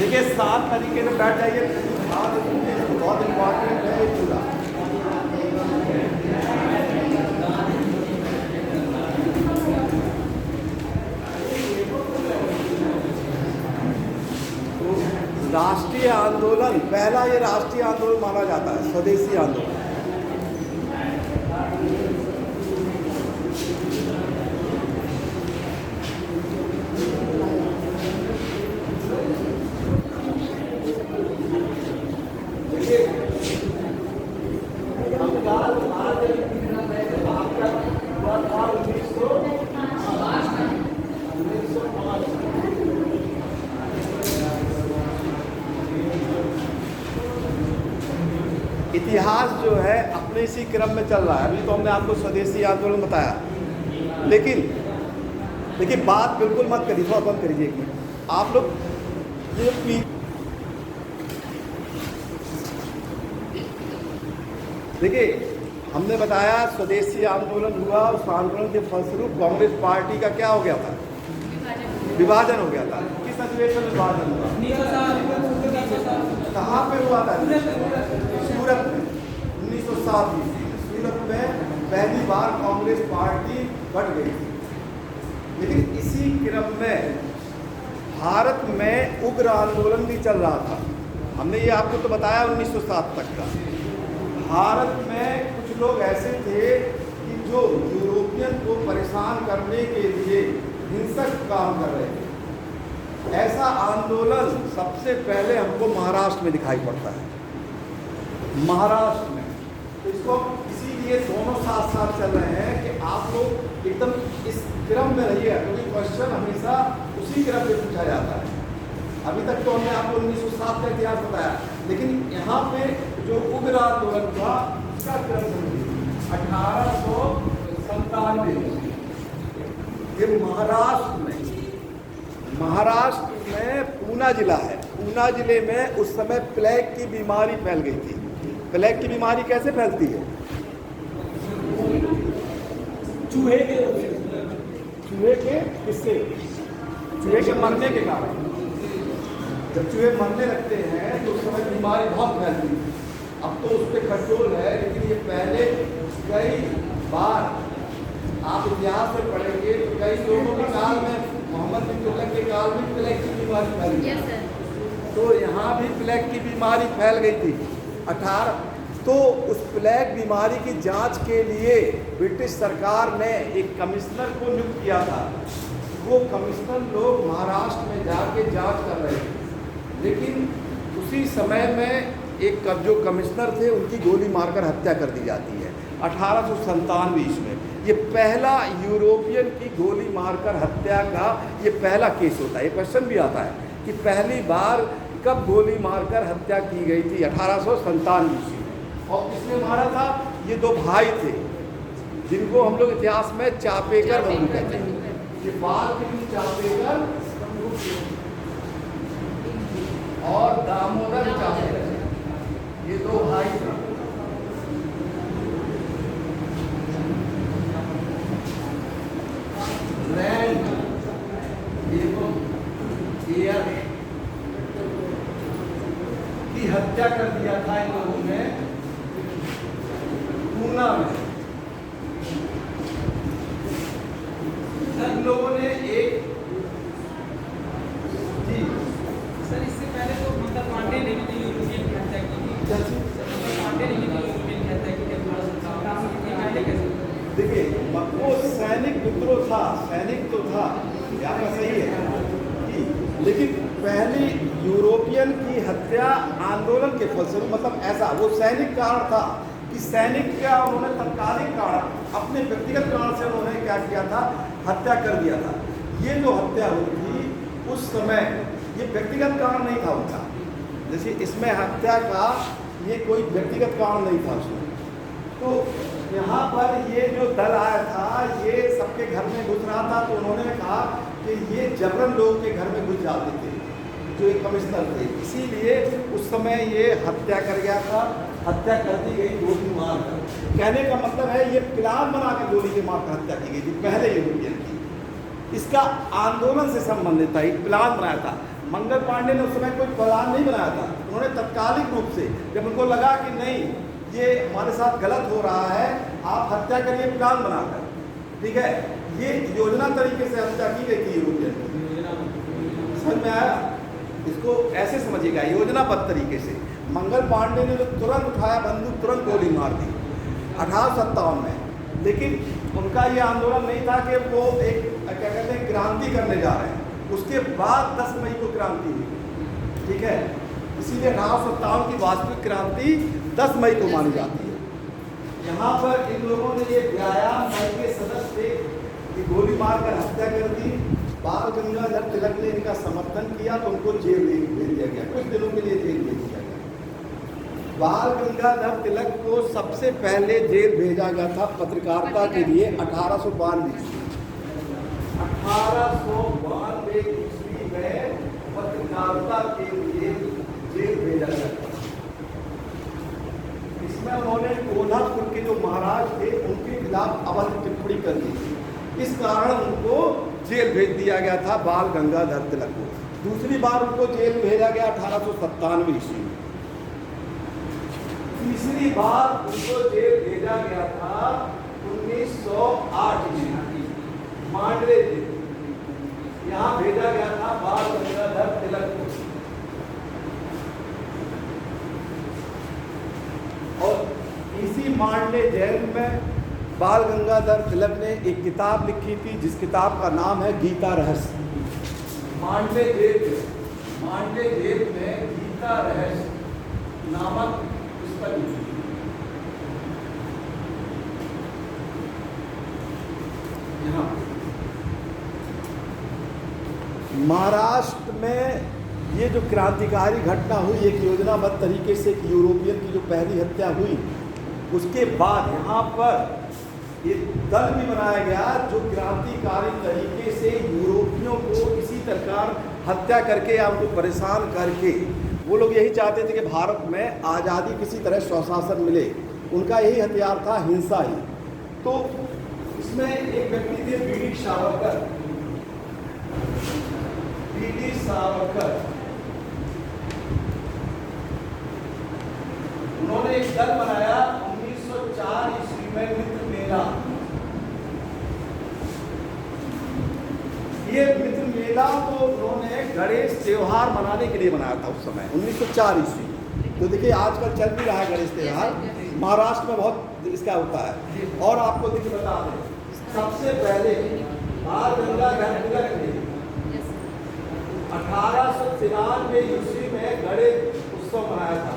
देखिए साफ तरीके से बैठ जाइए, बहुत इम्पोर्टेंट है ये पूरा। राष्ट्रीय आंदोलन, पहला ये राष्ट्रीय आंदोलन माना जाता है, स्वदेशी आंदोलन। इतिहास जो है अपने इसी क्रम में चल रहा है। अभी तो हमने आपको स्वदेशी आंदोलन बताया, लेकिन देखिए बात बिल्कुल मत करिए, थोड़ा बंद करिए कि आप लोग ये देखिए हमने बताया स्वदेशी आंदोलन हुआ, उस आंदोलन के फलस्वरूप कांग्रेस पार्टी का क्या हो गया था? विभाजन हो गया था। किस अधिवेशन में विभाजन हुआ? कहाँ पे हुआ था? सूरत में 1907 ईस्वी में सूरत में पहली बार कांग्रेस पार्टी बढ़ गई थी। लेकिन इसी क्रम में भारत में उग्र आंदोलन भी चल रहा था। हमने ये आपको तो बताया 1907 तक का। भारत में कुछ लोग ऐसे थे कि जो यूरोपियन को परेशान करने के लिए हिंसक काम कर रहे थे। ऐसा आंदोलन सबसे पहले हमको महाराष्ट्र में दिखाई पड़ता है, महाराष्ट्र में। तो इसको इसीलिए दोनों साथ साथ चल रहे हैं कि आप लोग एकदम इस क्रम में रहिए, क्योंकि क्वेश्चन हमेशा उसी क्रम में पूछा जाता है। अभी तक तो हमने आपको 1907 का इतिहास बताया, लेकिन यहाँ पे जो उग्र आंदोलन था उसका क्रम समझिए। 1897 ये महाराष्ट्र में पूना जिला है। पूना जिले में उस समय प्लेग की बीमारी फैल गई थी। प्लेग की बीमारी कैसे फैलती है? चूहे के किससे? चूहे के मरने के कारण। जब चूहे मरने लगते हैं तो उस समय बीमारी बहुत फैलती है। अब तो उस पर कंट्रोल है, लेकिन ये पहले कई बार आप इतिहास में पढ़ेंगे तो कई लोगों के काल में, मोहम्मद बिन तुगलक के काल में प्लेग की बीमारी फैल गई। तो यहाँ भी प्लेग की बीमारी फैल गई थी 18। तो उस प्लेग बीमारी की जांच के लिए ब्रिटिश सरकार ने एक कमिश्नर को नियुक्त किया था। वो कमिश्नर लोग महाराष्ट्र में जाके जांच कर रहे थे, लेकिन उसी समय में एक जो कमिश्नर थे उनकी गोली मारकर हत्या कर दी जाती है 1897 ईस्वी में। ये पहला यूरोपियन की गोली मारकर हत्या का ये पहला केस होता है। ये क्वेश्चन भी आता है कि पहली बार कब गोली मारकर हत्या की गई थी? 1897 ईस्वी में। और किसने मारा था? ये दो भाई थे जिनको हम लोग इतिहास में चापेकर बंधु कहते हैं। ये बाल के चापेकर और दामोदर चापेकर, ये दो भाई थे। लैंड एवं एयर की हत्या कर दिया था इन लोगों ने पूना में। इन लोगों ने एक जी सर, इससे पहले तो मतलब पांडे ने भी यूरोपियन की हत्या की थी। पांडे ने भी यूरोपियन की हत्या की थी। देखिए वो सैनिक विद्रोह था, सैनिक तो था, आपका सही है, लेकिन पहली यूरोपियन की हत्या आंदोलन के फलस्वरूप, मतलब ऐसा वो सैनिक कारण था कि सैनिक का उन्होंने तत्कालिक कारण, अपने व्यक्तिगत कारण से उन्होंने क्या किया था? हत्या कर दिया था। ये जो हत्या हुई थी उस समय ये व्यक्तिगत कारण नहीं था उनका। जैसे इसमें हत्या का ये कोई व्यक्तिगत कारण नहीं था उसमें। तो यहाँ पर ये जो दल आया था ये सबके घर में घुस रहा था, तो उन्होंने कहा कि ये जबरन लोगों के घर में घुस जाते थे जो एक कमिश्नर थे, इसीलिए उस समय ये हत्या कर गया था। हत्या कर दी गई गोली मार कर। कहने का मतलब है ये प्लान बना के गोली के मार कर हत्या की गई थी पहले यूरोपियन की। इसका आंदोलन से संबंधित था, एक प्लान बनाया था। मंगल पांडे ने उस समय कोई प्लान नहीं बनाया था। उन्होंने तत्कालिक रूप से जब उनको लगा कि नहीं ये हमारे साथ गलत हो रहा है, आप हत्या करिए प्लान बनाकर, ठीक है, ये योजना तरीके से हत्या की गई थी यूरोपियन। समझ में आया? इसको ऐसे समझिएगा, योजनाबद्ध तरीके से। मंगल पांडे ने जो तुरंत उठाया बंदूक, तुरंत गोली मार दी 1857 में। लेकिन उनका ये आंदोलन नहीं था कि वो एक क्या कहते हैं क्रांति करने जा रहे हैं। उसके बाद 10 मई को क्रांति हुई, ठीक है। इसीलिए 1857 की वास्तविक क्रांति 10 मई को मानी जाती है। यहाँ पर इन लोगों ने ये व्यायाम दल के सदस्य थे, गोली मारकर हत्या कर दी। बाल गंगाधर तिलक ने इनका समर्थन किया तो उनको जेल भेज दिया गया, कुछ दिनों के लिए जेल भेज दिया गया। बाल गंगाधर तिलक को सबसे पहले जेल भेजा गया था पत्रकारिता के लिए 1892 ईस्वी में पत्रकारिता के लिए जेल भेजा गया था। इसमें उन्होंने कोल्हापुर के जो महाराज थे उनके खिलाफ अभद्र टिप्पणी कर दी थी, इस कारण उनको जेल भेज दिया गया था बाल गंगाधर तिलक को। दूसरी बार उनको जेल भेजा गया 1897 ईस्वी में। तीसरी बार उनको जेल भेजा गया था 1908 ईस्वी मांडवे जेल, यहाँ भेजा गया था बाल गंगाधर तिलक को। और इसी मांडवे जेल में बाल गंगाधर तिलक ने एक किताब लिखी थी जिस किताब का नाम है गीता रहस्य। मांडवे जेल में गीता रहस्य नामक पुस्तक लिखी। यहाँ महाराष्ट्र में ये जो क्रांतिकारी घटना हुई, एक योजनाबद्ध तरीके से एक यूरोपियन की जो पहली हत्या हुई, उसके बाद यहाँ पर एक दल भी बनाया गया जो क्रांतिकारी तरीके से यूरोपियों को इसी प्रकार हत्या करके या उनको परेशान करके, वो लोग यही चाहते थे कि भारत में आज़ादी किसी तरह स्वशासन मिले। उनका यही हथियार था, हिंसा ही। तो इसमें एक व्यक्ति थे बीडी सावरकर। उन्होंने एक दल बनाया 1904 ईस्वी में, मित्र मेला। ये मित्र मेला को उन्होंने गणेश त्योहार मनाने के लिए बनाया था उस समय 1904 ईस्वी। तो देखिए आजकल चल भी रहा है गणेश त्योहार, महाराष्ट्र में बहुत इसका होता है। और आपको देखिए बता दें, सबसे पहले बाल गंगाधर तिलक ने 1893 ईस्वी में गणेश उत्सव मनाया था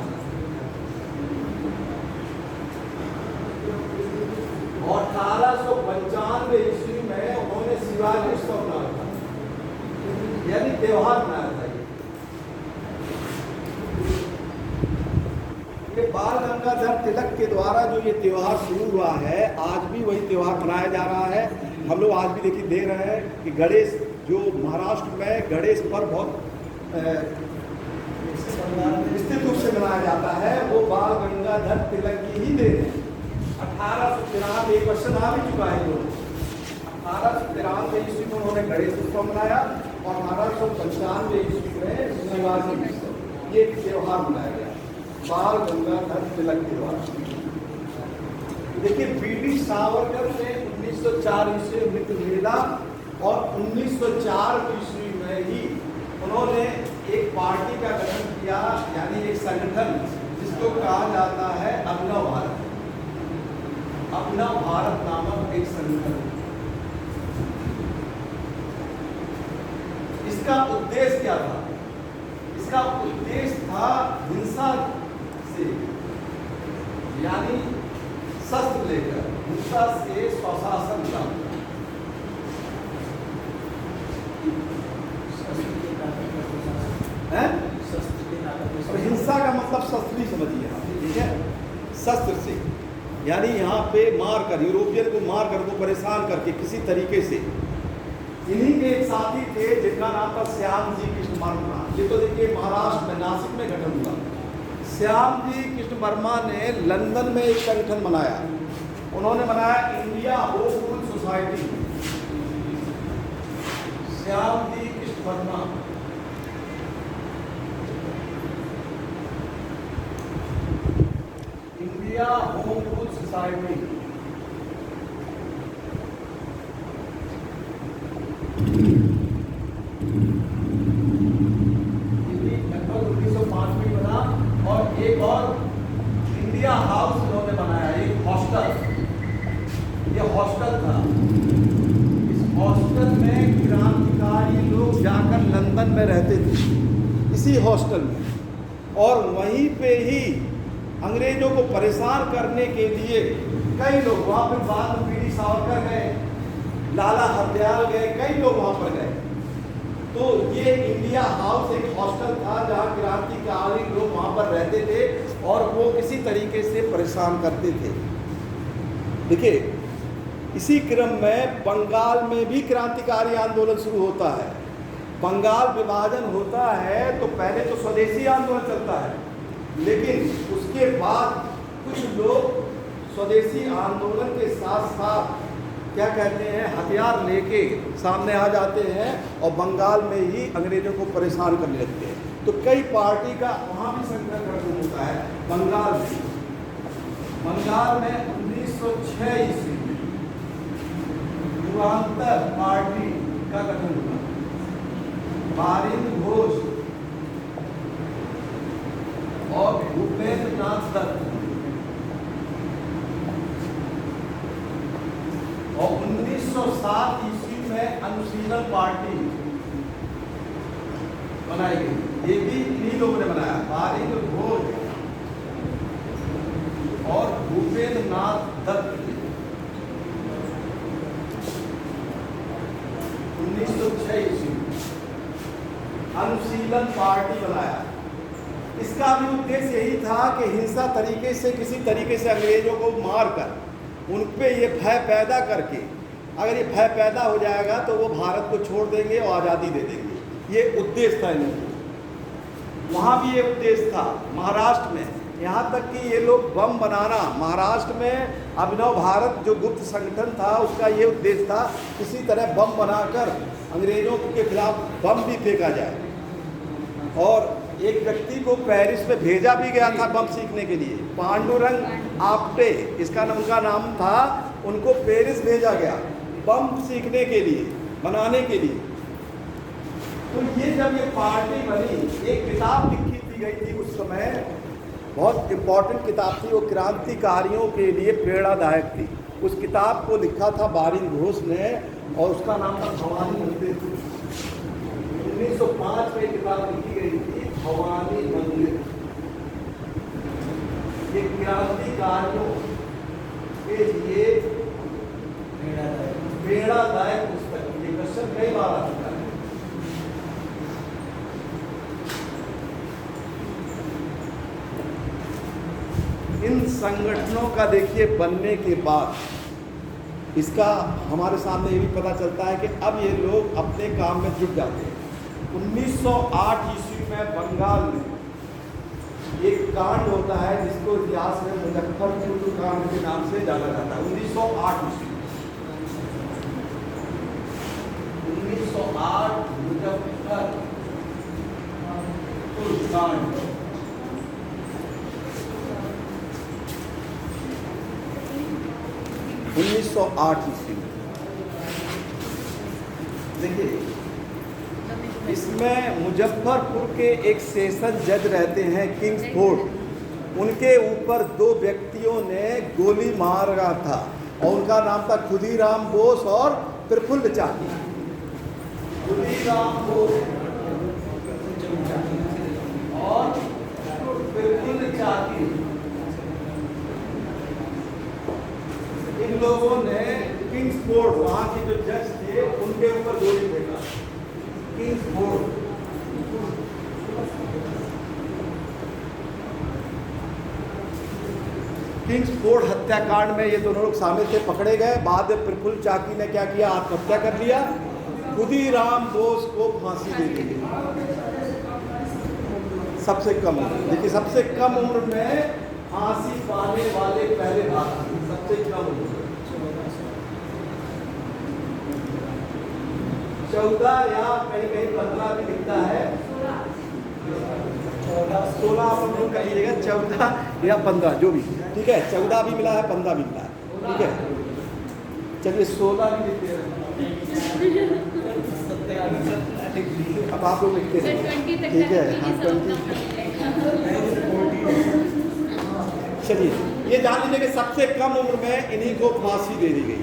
और 1895 ईस्वी में उन्होंने शिवाजी उत्सव मनाया था, यानी त्योहार मनाया था। ये बाल गंगाधर तिलक के द्वारा जो ये त्योहार शुरू हुआ है, आज भी वही त्योहार मनाया जा रहा है। हम लोग आज भी देखिए देख रहे हैं कि गणेश जो महाराष्ट्र में गणेश पर बहुत निश्चित रूप से मनाया जाता है, वो बाल गंगाधर तिलक की ही देन है। 1893 एक वर्ष आ भी चुका है। 1893 ईस्वी में उन्होंने गणेश उत्सव मनाया और 1895 ईस्वी में शिवाजी उत्सव, ये त्योहार मनाया गया बाल गंगाधर तिलक के द्वारा। देखिए बीडी सावरकर ने 1904 ईस्वी में मित्र मेला और 1904 ईस्वी में ही उन्होंने एक पार्टी का गठन किया, यानी एक संगठन जिसको कहा जाता है अभिनव भारत। अभिनव भारत नामक एक संगठन। इसका उद्देश्य क्या था? इसका उद्देश्य था हिंसा से, यानी शस्त्र लेकर हिंसा से स्वशासन का। हिंसा का मतलब शस्त्र ही समझिए आप, ठीक है, शस्त्र से, यानी यहाँ पे मार कर, यूरोपियन को मार कर, को परेशान करके किसी तरीके से। इन्हीं के एक साथी थे जिनका नाम था श्याम जी कृष्ण वर्मा। ये तो देखिए महाराष्ट्र में नासिक में गठन हुआ। श्याम जी कृष्ण वर्मा ने लंदन में एक संगठन बनाया। उन्होंने बनाया India home rule society. Shyamji Krishna Varma India home rule society. लगभग 1905 में बना। और एक और इंडिया हाउस इन्होंने बनाया, एक हॉस्टल, ये हॉस्टल था। इस हॉस्टल में क्रांतिकारी लोग जाकर लंदन में रहते थे, इसी हॉस्टल में। और वहीं पे ही अंग्रेजों को परेशान करने के लिए कई लोग वहाँ पे, बाद में पीडी सावरकर गए, लाला हरदयाल गए, कई लोग वहाँ पर गए। तो ये इंडिया हाउस एक हॉस्टल था जहाँ क्रांतिकारी लोग वहाँ पर रहते थे और वो किसी तरीके से परेशान करते थे। देखिए, इसी क्रम में बंगाल में भी क्रांतिकारी आंदोलन शुरू होता है। बंगाल विभाजन होता है तो पहले तो स्वदेशी आंदोलन चलता है, लेकिन उसके बाद कुछ लोग स्वदेशी आंदोलन के साथ साथ क्या कहते हैं, हथियार लेके सामने आ जाते हैं और बंगाल में ही अंग्रेजों को परेशान करने लगते हैं। तो कई पार्टी का वहाँ भी संगठन होता है बंगाल में। बंगाल में 1906 ईस्वी में युगांतर पार्टी का गठन हुआ। बारिंद घोष और भूपेंद्र नाथ दत्त, और 1907 ईस्वी में अनुशीलन पार्टी बनाई गई। ये भी इन्हीं लोगों ने बनाया, बारिंद घोष और भूपेंद्र नाथ दत्त। 1906 ईस्वी अनुशीलन पार्टी बनाया। इसका भी उद्देश्य यही था कि हिंसा तरीके से, किसी तरीके से अंग्रेजों को मारकर उन पे ये भय पैदा करके, अगर ये भय पैदा हो जाएगा तो वो भारत को छोड़ देंगे और आज़ादी दे देंगे। ये उद्देश्य था इनका। वहाँ भी ये उद्देश्य था महाराष्ट्र में, यहाँ तक कि ये लोग बम बनाना, महाराष्ट्र में अभिनव भारत जो गुप्त संगठन था उसका ये उद्देश्य था, किसी तरह बम बनाकर अंग्रेजों के खिलाफ बम भी फेंका जाए। और एक व्यक्ति को पेरिस में भेजा भी गया था बम सीखने के लिए, पांडुरंग आप्टे इसका उनका नाम था। उनको पेरिस भेजा गया बम सीखने के लिए, बनाने के लिए। तो ये जब ये पार्टी बनी, एक किताब लिखी थी गई थी उस समय, बहुत इम्पोर्टेंट किताब थी वो, क्रांतिकारियों के लिए प्रेरणादायक थी। उस किताब को लिखा था बारिंद घोष ने और उसका नाम था भवानी मंदिर। 1905 में किताब लिखी गई थी, भवानी मंदिर। ये क्रांतिकारियों के लिए प्रेरणादायक पुस्तक। ये क्वेश्चन कई बार आ चुका है। इन संगठनों का देखिए बनने के बाद इसका हमारे सामने ये भी पता चलता है कि अब ये लोग अपने काम में जुट जाते हैं। 1908 ईस्वी में बंगाल में एक कांड होता है जिसको इतिहास में मुजफ्फरपुर कांड के नाम से जाना जाता है। 1908 ईस्वी 1908 मुजफ्फरपुर कांड। ईस्वी देखिए, इसमें मुजफ्फरपुर के एक सेशन जज रहते हैं किंग्सफोर्ड, उनके ऊपर दो व्यक्तियों ने गोली मारा था और उनका नाम था खुदीराम बोस और प्रफुल्ल चाकी। खुदीराम बोस और प्रफुल्ल चाकी, इन लोगों ने किंग्सफोर्ड, वहाँ के जो जज थे उनके ऊपर गोली फेंका। किंग्सफोर्ड किंग्सफोर्ड हत्याकांड में ये दोनों लोग शामिल थे, पकड़े गए। बाद में प्रफुल्ल चाकी ने क्या किया, आत्महत्या कर लिया। खुदीराम बोस को फांसी दे दी गई। सबसे कम उम्र, देखिए सबसे कम उम्र में फांसी पाने वाले पहले भारतीय, सबसे कम उम्र 14 या कहीं कहीं 15 भी लिखता है, 16 आप लोग कहिएगा, 14 या 15 जो भी, ठीक है, 14 भी मिला है, 15 भी मिला है, ठीक है। चलिए 16 भी लिखते हैं, अब आप लोग लिखते हैं, ठीक है। हाँ 20। चलिए ये जान लीजिए कि सबसे कम उम्र में इन्हीं को फांसी दे दी गई।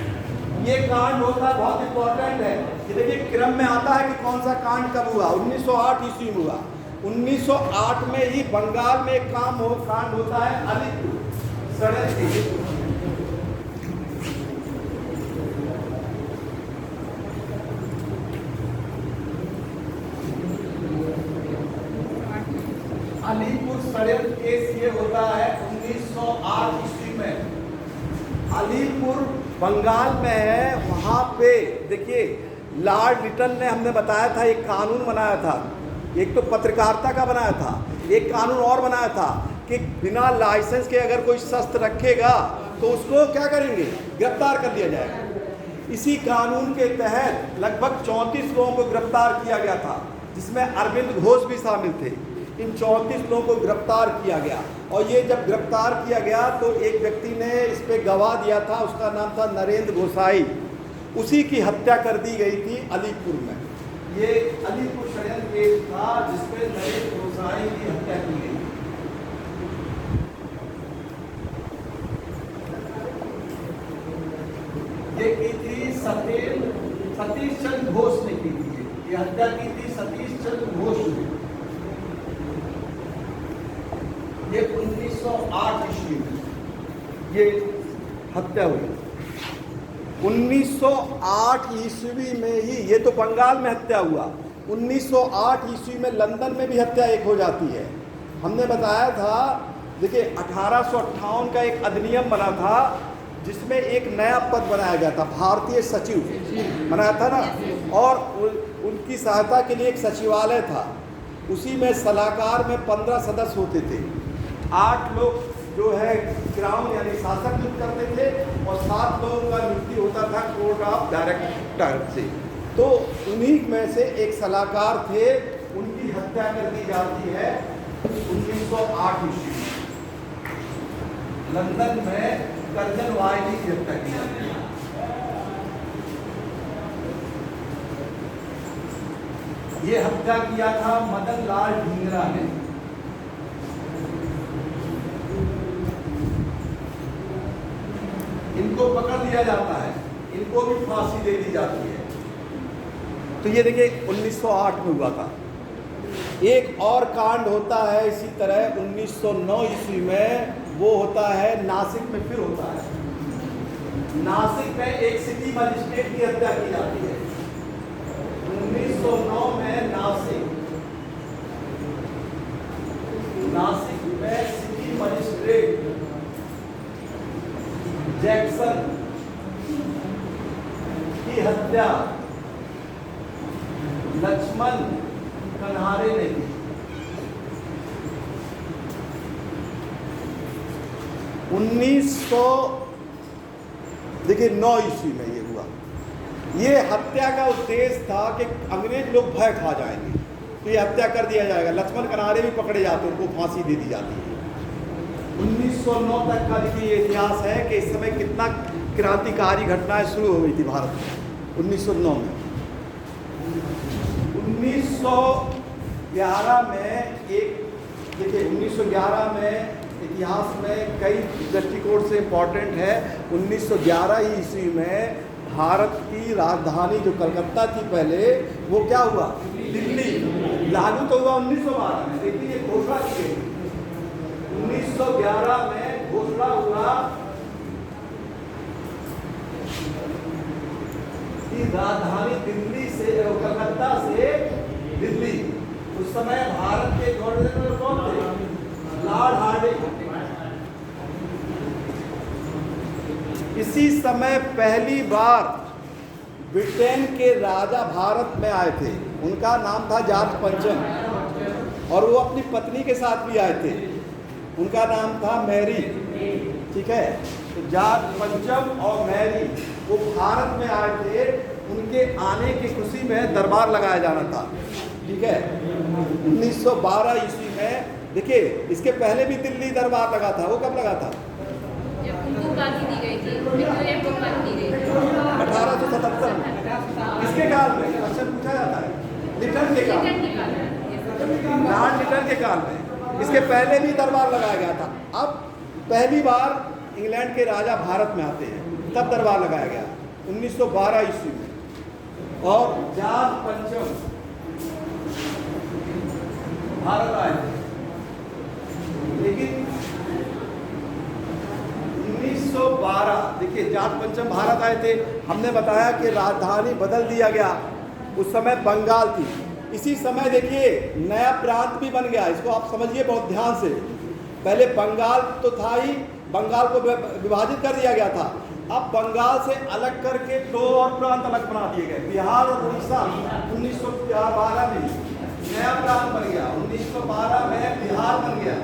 ये कांड होता है, बहुत इंपॉर्टेंट है कि देखिए क्रम में आता है कि कौन सा कांड कब हुआ। 1908 ईस्वी में हुआ। 1908 में ही बंगाल में एक कांड होता है, अलीपुर षड्यंत्र। अलीपुर षड्यंत्र केस ये होता है 1908 ईस्वी में। अलीपुर बंगाल में है। वहाँ पे देखिए लॉर्ड लिटन ने, हमने बताया था, एक कानून बनाया था। एक तो पत्रकारिता का बनाया था, एक कानून और बनाया था कि बिना लाइसेंस के अगर कोई शस्त्र रखेगा तो उसको क्या करेंगे, गिरफ्तार कर दिया जाएगा। इसी कानून के तहत लगभग 34 लोगों को गिरफ्तार किया गया था, जिसमें अरविंद घोष भी शामिल थे। इन 34 लोगों को गिरफ्तार किया गया और ये जब गिरफ्तार किया गया तो एक व्यक्ति ने इस पे गवाह दिया था, उसका नाम था नरेंद्र गोसाई। उसी की हत्या कर दी गई थी अलीपुर में। ये अलीपुर षड्यंत्र केस था जिसमें नरेंद्र गोसाई की हत्या की गई। ये की थी सतीश चंद्र घोष ने की थी। ये हत्या की थी सतीश चंद्र घोष ने। ये 1908 ईस्वी में ये हत्या हुई। 1908 ईस्वी में ही, ये तो बंगाल में हत्या हुआ। 1908 ईस्वी में लंदन में भी हत्या एक हो जाती है। हमने बताया था, देखिए 1858 का एक अधिनियम बना था जिसमें एक नया पद बनाया गया था, भारतीय सचिव बनाया था ना, और उनकी सहायता के लिए एक सचिवालय था। उसी में सलाहकार में 15 सदस्य होते थे। 8 लोग जो है क्राउन यानी शासक नियुक्त करते थे और 7 लोगों का नियुक्ति होता था कोर्ट ऑफ डायरेक्टर से। तो उन्हीं में से एक सलाहकार थे, उनकी हत्या कर दी जाती है 1908 ईस्वी में। लंदन में कर्जन वायली की हत्या की जाती है। ये हत्या किया था मदन लाल ढींगरा ने। इनको पकड़ लिया जाता है, इनको भी फांसी दे दी जाती है। तो ये देखिए 1908 में हुआ था। एक और कांड होता है इसी तरह 1909 ईस्वी में। वो होता है नासिक में, फिर होता है नासिक में एक सिटी मजिस्ट्रेट की हत्या की जाती है। 1909 में नासिक में सिटी मजिस्ट्रेट जैक्सन की हत्या लक्ष्मण कन्हारे ने की। 1909 ईस्वी में ये हुआ। ये हत्या का उद्देश्य था कि अंग्रेज लोग भय खा जाएंगे तो ये हत्या कर दिया जाएगा। लक्ष्मण कन्हारे भी पकड़े जाते, उनको फांसी दे दी जाती है। 1909 तक का देखिए ये इतिहास है कि इस समय कितना क्रांतिकारी घटनाएं शुरू हो गई थी भारत में 1909 में। 1911 में एक देखिए 1911 में इतिहास में कई दृष्टिकोण से इम्पोर्टेंट है। 1911 ईस्वी में भारत की राजधानी जो कलकत्ता थी पहले, वो क्या हुआ, दिल्ली। लागू तो हुआ 1912 में, लेकिन ये घोषणा की गई 1911 में। घोषणा हुआ कि राजधानी दिल्ली से, कलकत्ता से दिल्ली। उस समय भारत के गवर्नर कौन थे, लॉर्ड हार्डिंग। इसी समय पहली बार ब्रिटेन के राजा भारत में आए थे। उनका नाम था जॉर्ज पंचम और वो अपनी पत्नी के साथ भी आए थे। उनका नाम था मैरी, ठीक है। तो जॉर्ज पंचम और मैरी वो भारत में आए थे। उनके आने की खुशी में दरबार लगाया जाना था, ठीक है। 1912 ईस्वी में देखिए, इसके पहले भी दिल्ली दरबार लगा था। वो कब लगा था, इंग्लैंड के काल में। इसके पहले भी दरबार लगाया गया था। अब पहली बार इंग्लैंड के राजा भारत में आते हैं, तब दरबार लगाया गया 1912 ईस्वी में। और जात पंचम भारत आए थे, लेकिन 1912 देखिए जाट पंचम भारत आए थे। हमने बताया कि राजधानी बदल दिया गया, उस समय बंगाल थी। इसी समय देखिए नया प्रांत भी बन गया, इसको आप समझिए बहुत ध्यान से। पहले बंगाल तो था ही, बंगाल को विभाजित कर दिया गया था। अब बंगाल से अलग करके दो और प्रांत अलग बना दिए गए, बिहार और उड़ीसा। 1912 में नया प्रांत बन गया, 1912 में बिहार बन गया,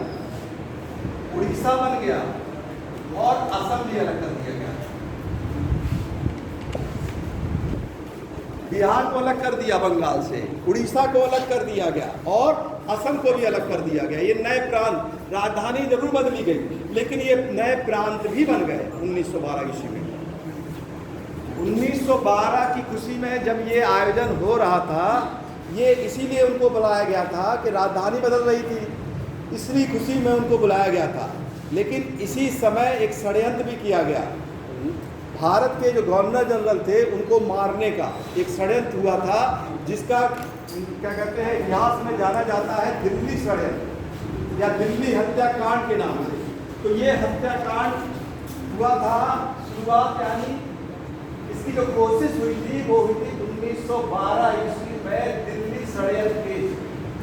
उड़ीसा बन गया और असम भी अलग कर दिया गया। बिहार को अलग कर दिया बंगाल से, उड़ीसा को अलग कर दिया गया और असम को भी अलग कर दिया गया। ये नए प्रांत, राजधानी जरूर बदली गई, लेकिन ये नए प्रांत भी बन गए 1912 ईस्वी में। 1912 की खुशी में जब ये आयोजन हो रहा था, ये इसीलिए उनको बुलाया गया था कि राजधानी बदल रही थी, इसलिए खुशी में उनको बुलाया गया था। लेकिन इसी समय एक षड्यंत्र भी किया गया। भारत के जो गवर्नर जनरल थे उनको मारने का एक षड्यंत्र हुआ था, जिसका क्या कहते हैं इतिहास में जाना जाता है दिल्ली षड्यंत्र या दिल्ली हत्याकांड के नाम से। तो ये हत्याकांड हुआ था, शुरुआत यानी इसकी जो कोशिश हुई थी वो हुई थी 1912 ईस्वी में दिल्ली षड्यंत्र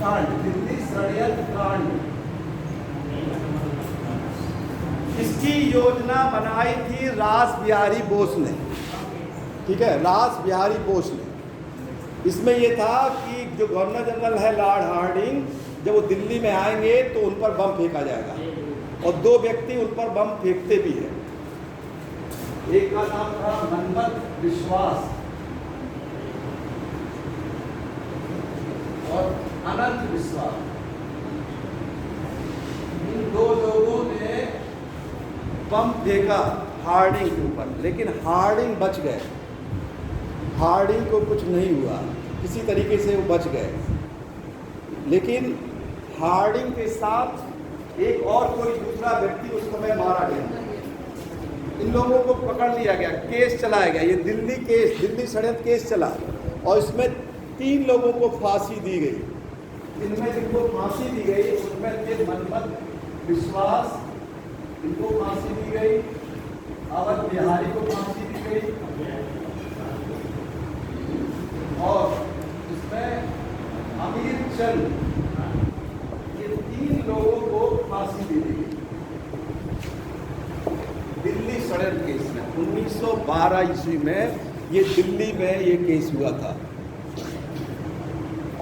कांड, दिल्ली षड्यंत्र कांड। इसकी योजना बनाई थी रास बिहारी बोस ने, ठीक है, रास बिहारी बोस ने। इसमें यह था कि जो गवर्नर जनरल है लॉर्ड हार्डिंग, जब वो दिल्ली में आएंगे तो उन पर बम फेंका जाएगा और दो व्यक्ति उन पर बम फेंकते भी हैं। एक का नाम था मनमथ विश्वास और अनंत विश्वास। इन दो लोगों ने बम फेंका हार्डिंग के ऊपर, लेकिन हार्डिंग बच गए। हार्डिंग को कुछ नहीं हुआ, किसी तरीके से वो बच गए। लेकिन हार्डिंग के साथ एक और कोई दूसरा व्यक्ति उस समय मारा गया। इन लोगों को पकड़ लिया गया, केस चलाया गया, ये दिल्ली केस, दिल्ली षड्यंत्र केस चला और इसमें 3 लोगों को फांसी दी गई। इनमें जिनको फांसी दी गई उनमें थे मनमथ विश्वास, इनको फांसी दी गई, अवध बिहारी को फांसी दी गई और इसमें अमीर चंद, ये 3 लोगों को फांसी दी गई दिल्ली षड्यंत्र केस में। 1912 ईस्वी में ये दिल्ली में ये केस हुआ था।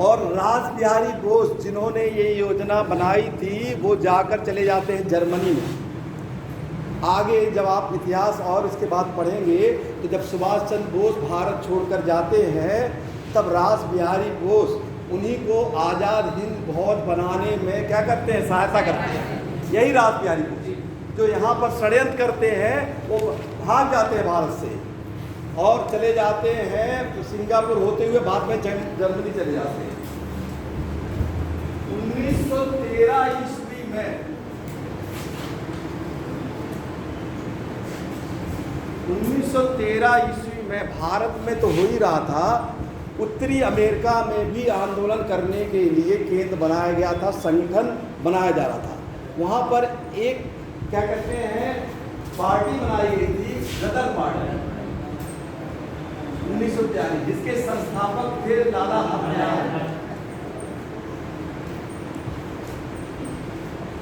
और रास बिहारी बोस जिन्होंने ये योजना बनाई थी वो जाकर चले जाते हैं जर्मनी में। आगे जब आप इतिहास और इसके बाद पढ़ेंगे तो जब सुभाष चंद्र बोस भारत छोड़कर जाते हैं तब रास बिहारी बोस उन्हीं को आज़ाद हिंद फौज बनाने में क्या करते हैं, सहायता करते हैं। यही रास बिहारी बोस जो यहाँ पर षड्यंत्र करते हैं वो भाग जाते हैं भारत से और चले जाते हैं तो सिंगापुर होते हुए बाद में जर्मनी चले जाते हैं। 1913 ईस्वी में 1913 ईस्वी में भारत में तो हो ही रहा था, उत्तरी अमेरिका में भी आंदोलन करने के लिए केंद्र बनाया गया था, संगठन बनाया जा रहा था। वहाँ पर एक क्या कहते हैं पार्टी बनाई गई थी, गदर पार्टी 1942, जिसके संस्थापक थे लाला हरदयाल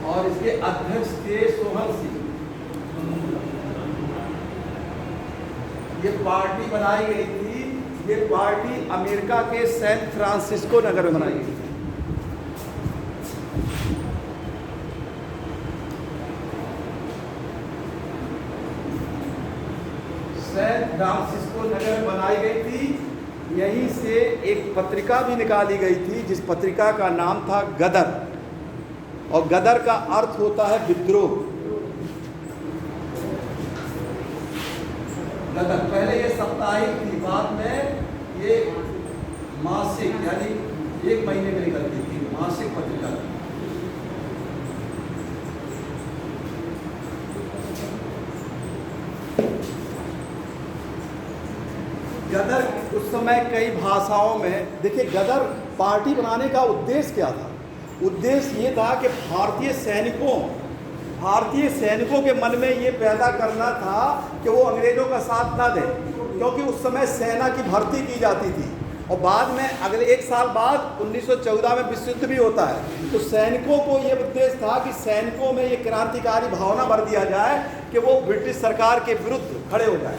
और इसके अध्यक्ष थे सोहन सिंह। ये पार्टी बनाई गई थी, ये पार्टी अमेरिका के सैन फ्रांसिस्को नगर में बनाई गई थी। सैन फ्रांसिस्को नगर में बनाई गई थी। यहीं से एक पत्रिका भी निकाली गई थी जिस पत्रिका का नाम था गदर, और गदर का अर्थ होता है विद्रोह। गदर पहले ये साप्ताहिक थी, बाद में ये मासिक यानी 1 महीने में निकलती थी, मासिक पत्रिका थी। गदर उस समय कई भाषाओं में, देखिए गदर पार्टी बनाने का उद्देश्य क्या था? उद्देश्य ये था कि भारतीय सैनिकों के मन में ये पैदा करना था कि वो अंग्रेज़ों का साथ ना दें, क्योंकि उस समय सेना की भर्ती की जाती थी और बाद में अगले 1 साल बाद 1914 में विश्व युद्ध भी होता है। तो सैनिकों को ये उद्देश्य था कि सैनिकों में ये क्रांतिकारी भावना भर दिया जाए कि वो ब्रिटिश सरकार के विरुद्ध खड़े हो जाए।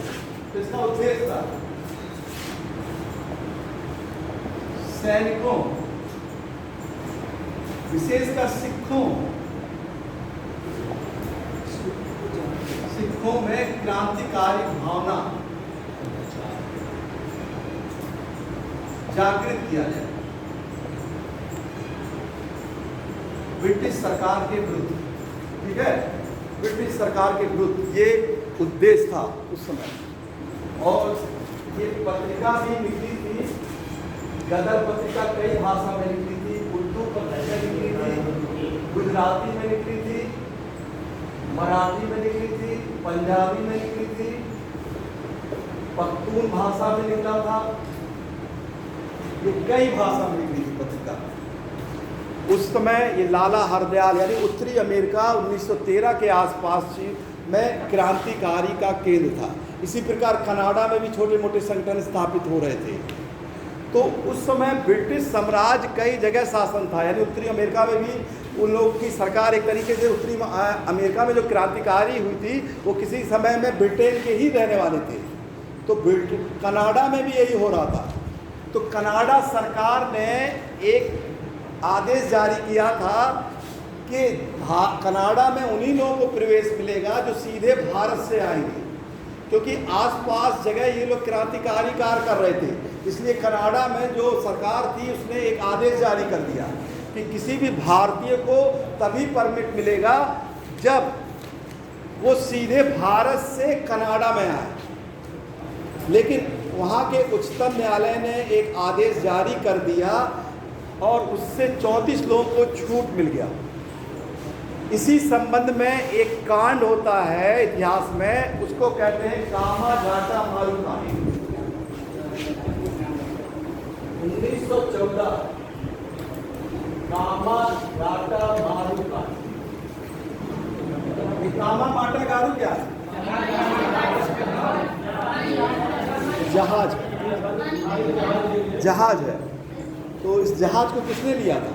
तो इसका उद्देश्य था सैनिकों, विशेषकर सिखों में क्रांतिकारी भावना जागृत किया जाए ब्रिटिश सरकार के विरुद्ध। ठीक है, ब्रिटिश सरकार के विरुद्ध ये उद्देश्य था उस समय। और ये पत्रिका भी निकली थी, गदर पत्रिका कई भाषा में निकली थी, उर्दू पत्रिका निकली थी, गुजराती में निकली थी, मराठी में निकली थी, पंजाबी में निकली थी, पख्तून भाषा में निकला था, ये कई भाषा में निकली थी पत्रिका। उस समय ये लाला हरदयाल यानी उत्तरी अमेरिका 1913 के आसपास में क्रांतिकारी का केंद्र था। इसी प्रकार कनाडा में भी छोटे मोटे संगठन स्थापित हो रहे थे। तो उस समय ब्रिटिश साम्राज्य कई जगह शासन था, यानी उत्तरी अमेरिका में भी उन लोगों की सरकार एक तरीके से, उत्तरी अमेरिका में जो क्रांतिकारी हुई थी वो किसी समय में ब्रिटेन के ही रहने वाले थे। तो कनाडा में भी यही हो रहा था। तो कनाडा सरकार ने एक आदेश जारी किया था कि कनाडा में उन्हीं लोगों को प्रवेश मिलेगा जो सीधे भारत से आएंगे, क्योंकि आसपास जगह ये लोग क्रांतिकारी कार्य कर रहे थे। इसलिए कनाडा में जो सरकार थी उसने एक आदेश जारी कर दिया कि किसी भी भारतीय को तभी परमिट मिलेगा जब वो सीधे भारत से कनाडा में आए। लेकिन वहाँ के उच्चतम न्यायालय ने एक आदेश जारी कर दिया और उससे 34 लोगों को छूट मिल गया। इसी संबंध में एक कांड होता है इतिहास में, उसको कहते हैं कामागाटा मारू कांड। 1914 कामागाटा मारू कांड। कामागाटा गारू क्या है? जहाज है। तो इस जहाज को किसने लिया था?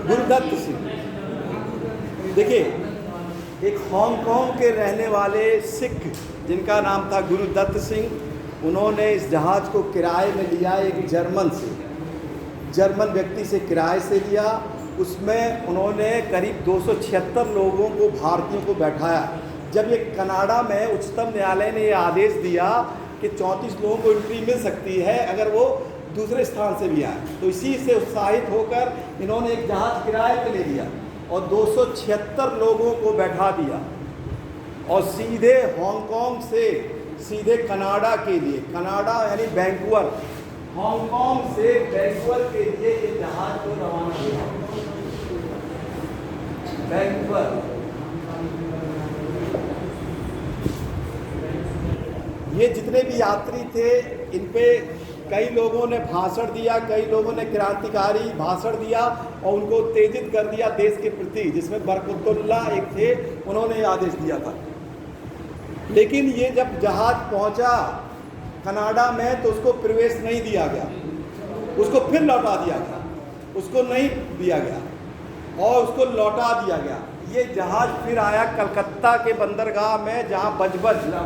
गुरुदत्त सिंह। देखिए, एक हांगकांग के रहने वाले सिख जिनका नाम था गुरुदत्त सिंह, उन्होंने इस जहाज को किराए में लिया एक जर्मन व्यक्ति से किराए से लिया। उसमें उन्होंने करीब 276 लोगों को, भारतीयों को बैठाया। जब ये कनाडा में उच्चतम न्यायालय ने ये आदेश दिया कि 34 लोगों को एंट्री मिल सकती है अगर वो दूसरे स्थान से भी आए, तो इसी से उत्साहित होकर इन्होंने एक जहाज़ किराए पे ले लिया और 276 लोगों को बैठा दिया और सीधे हांगकांग से सीधे कनाडा के लिए, कनाडा यानी वैंकूवर, हांगकांग से वैंकूवर के लिए ये जहाज को रवाना किया। वैंकूवर, ये जितने भी यात्री थे इन पे कई लोगों ने भाषण दिया, कई लोगों ने क्रांतिकारी भाषण दिया और उनको उत्तेजित कर दिया देश के प्रति, जिसमें बरकतुल्ला एक थे, उन्होंने आदेश दिया था। लेकिन ये जब जहाज पहुंचा कनाडा में तो उसको प्रवेश नहीं दिया गया, उसको फिर लौटा दिया गया, उसको नहीं दिया गया और उसको लौटा दिया गया। ये जहाज फिर आया कलकत्ता के बंदरगाह में, जहाँ बजबज में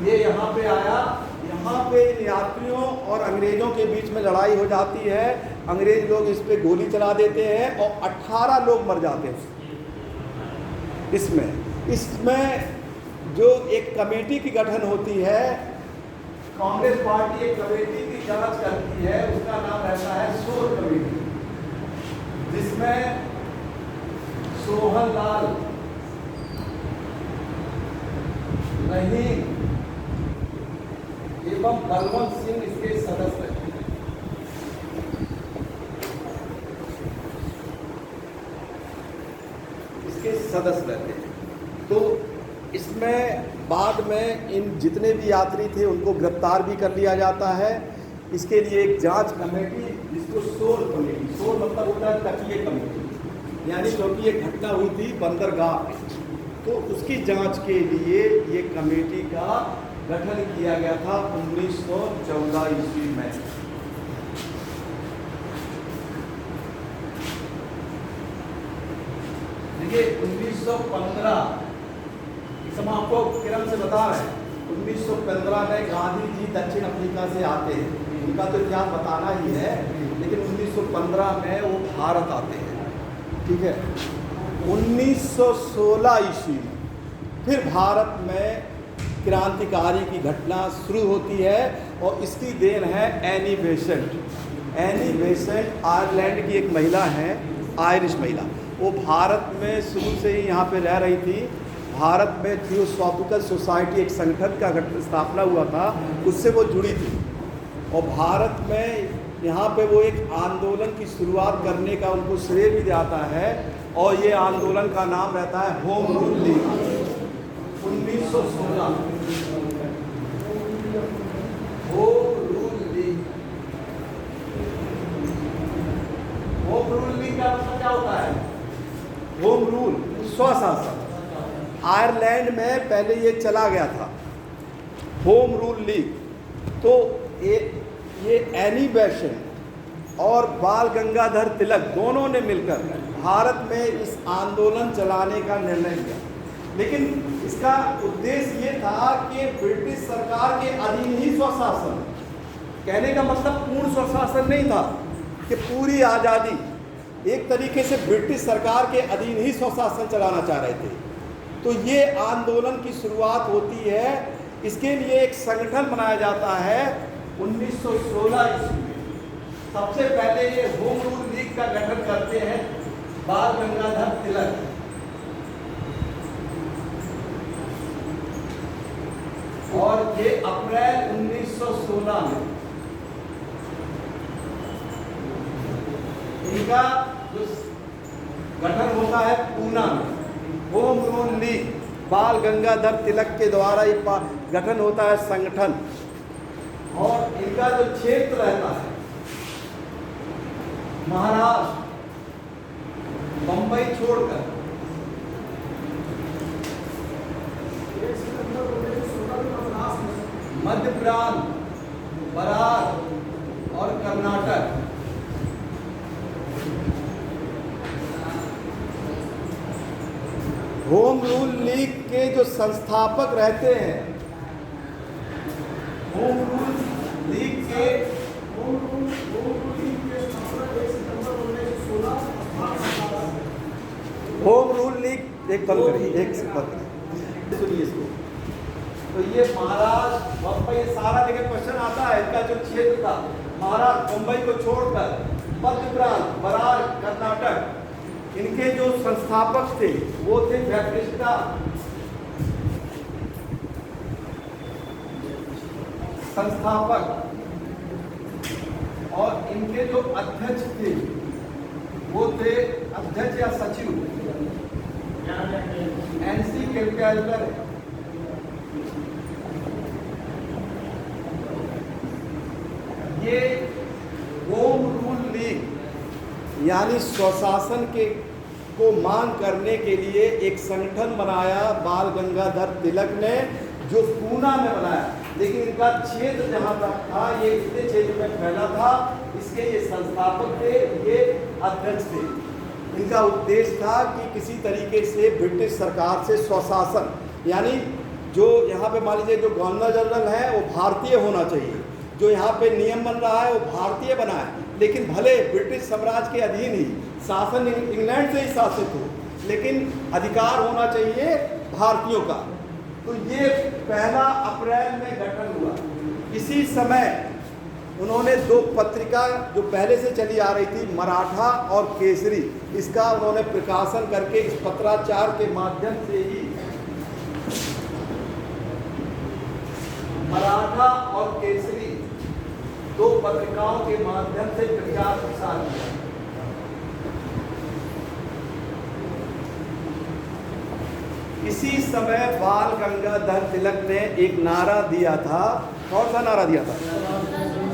ये यहाँ पे आया। यहाँ पे यात्रियों और अंग्रेज़ों के बीच में लड़ाई हो जाती है, अंग्रेज लोग इस पे गोली चला देते हैं और 18 लोग मर जाते हैं। इसमें जो एक कमेटी की गठन होती है, कांग्रेस पार्टी एक कमेटी की जांच करती है, उसका नाम रहता है शोर कमेटी, जिसमें सोहन लाल नहीं एवं बलवंत सिंह इसके सदस्य थे। इसके सदस्य रहते हैं। तो इसमें बाद में इन जितने भी यात्री थे उनको गिरफ्तार भी कर लिया जाता है। इसके लिए एक जांच कमेटी, जिसको शोर कमेटी, शोर मतलब होता है तकीय कमेटी, यानी क्योंकि ये घटना हुई थी बंदरगाह में, तो उसकी जांच के लिए ये कमेटी का गठन किया गया था 1914 ईस्वी में। देखिए 1915, हम आपको क्रम से बता रहे हैं, 1915 में गांधी जी दक्षिण अफ्रीका से आते हैं, उनका तो इतिहास बताना ही है, लेकिन 1915 में वो भारत आते हैं, ठीक है। 1916 ईस्वी में फिर भारत में क्रांतिकारी की घटना शुरू होती है और इसकी देन है Annie Besant. Annie Besant Ireland की एक महिला है, आयरिश महिला। वो भारत में शुरू से ही यहाँ पे रह रही थी। भारत में थियोसॉफिकल सोसाइटी एक संगठन का स्थापना हुआ था, उससे वो जुड़ी थी और भारत में यहाँ पे वो एक आंदोलन की शुरुआत करने का उनको श्रेय भी जाता है और ये आंदोलन का नाम रहता है home rule league. 1916 home rule league. Home rule league का मतलब क्या होता है? होम रूल, स्वशासन। आयरलैंड में पहले ये चला गया था होम रूल लीग। तो ये एनी बेसेंट और बाल गंगाधर तिलक दोनों ने मिलकर भारत में इस आंदोलन चलाने का निर्णय किया, लेकिन इसका उद्देश्य ये था कि ब्रिटिश सरकार के अधीन ही स्वशासन, कहने का मतलब पूर्ण स्वशासन नहीं था कि पूरी आज़ादी, एक तरीके से ब्रिटिश सरकार के अधीन ही स्वशासन चलाना चाह रहे थे। तो ये आंदोलन की शुरुआत होती है, इसके लिए एक संगठन बनाया जाता है 1916 ईस्वी में। सबसे पहले ये होम रूल लीग का गठन करते हैं बाल गंगाधर तिलक। और ये अप्रैल 1916 में इनका जो गठन होता है पूना में, होम रूल लीग बाल गंगाधर तिलक के द्वारा ये गठन होता है संगठन। और इनका जो क्षेत्र रहता है महाराष्ट्र, बंबई छोड़कर, मध्य प्रांत, बरार और कर्नाटक, होम रूल लीग के जो संस्थापक रहते हैं, होम रूल लीग के होम रूल लीग एक पल करिए, एक सेकंड सुनिए इसको। तो ये महाराष्ट्र, बम्बई, सारा जगह क्वेश्चन आता है। इनका जो क्षेत्र था महाराष्ट्र, मुंबई को छोड़कर मध्य प्रांत, बरार, कर्नाटक, इनके जो संस्थापक थे वो थे बैप्टिस्टा संस्थापक, और इनके जो अध्यक्ष थे वो थे अध्यक्ष या सचिव एनसी कैलकुलेटर। ये होम रूल लीग यानी स्वशासन के को मांग करने के लिए एक संगठन बनाया बाल गंगाधर तिलक ने, जो पूना में बनाया। लेकिन इनका क्षेत्र जहाँ तक था ये इतने क्षेत्र में फैला था, इसके ये संस्थापक थे, ये अध्यक्ष थे। इनका उद्देश्य था कि किसी तरीके से ब्रिटिश सरकार से स्वशासन, यानी जो यहाँ पे मान लीजिए जो गवर्नर जनरल है वो भारतीय होना चाहिए, जो यहाँ पे नियम बन रहा है वो भारतीय बना है, लेकिन भले ब्रिटिश साम्राज्य के अधीन ही, शासन इंग्लैंड से ही शासित हो, लेकिन अधिकार होना चाहिए भारतीयों का। तो ये 1 अप्रैल में गठन हुआ। इसी समय उन्होंने 2 पत्रिका जो पहले से चली आ रही थी, मराठा और केसरी, इसका उन्होंने प्रकाशन करके इस पत्राचार के माध्यम से ही मराठा और केसरी 2 पत्रिकाओं के माध्यम से प्रचार प्रसार किया। इसी समय बाल गंगाधर तिलक ने एक नारा दिया था। कौन सा नारा दिया था?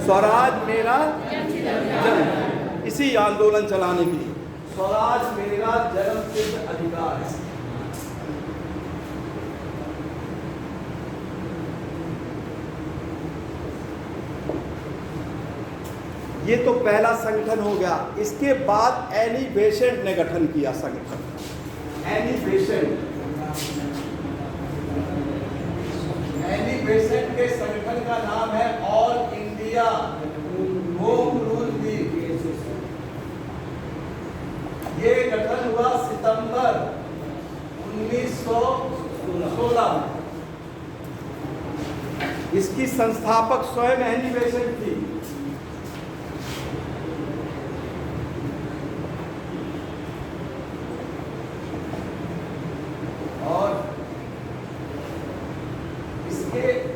स्वराज मेरा जन्म। इसी आंदोलन चलाने के लिए स्वराज मेरा जन्म सिद्ध अधिकार है। ये तो पहला संगठन हो गया। इसके बाद एनी बेसेंट ने गठन किया संगठन। एनी बेसेंट के संगठन का नाम है all India home rule league. ये गठन हुआ सितंबर 1916 में। इसकी संस्थापक स्वयं एनी बेसेंट थी।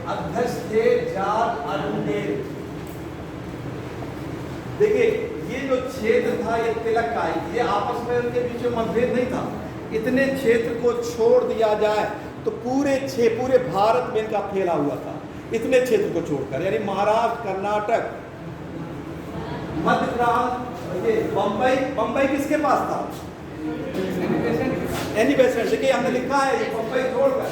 अध्यक्ष थे जॉर्ज अर्नडेल। देखिए ये जो क्षेत्र था ये तिलक का, ये आपस में उनके बीच में मतभेद नहीं था। इतने क्षेत्र को छोड़ दिया जाए तो पूरे भारत में इनका फैला हुआ था। इतने क्षेत्र को छोड़कर, यानी महाराष्ट्र, कर्नाटक, मध्य प्रांत, बम्बई किसके पास था? Annie Besant. देखिए हमने लिखा है ये बम्बई छोड़कर,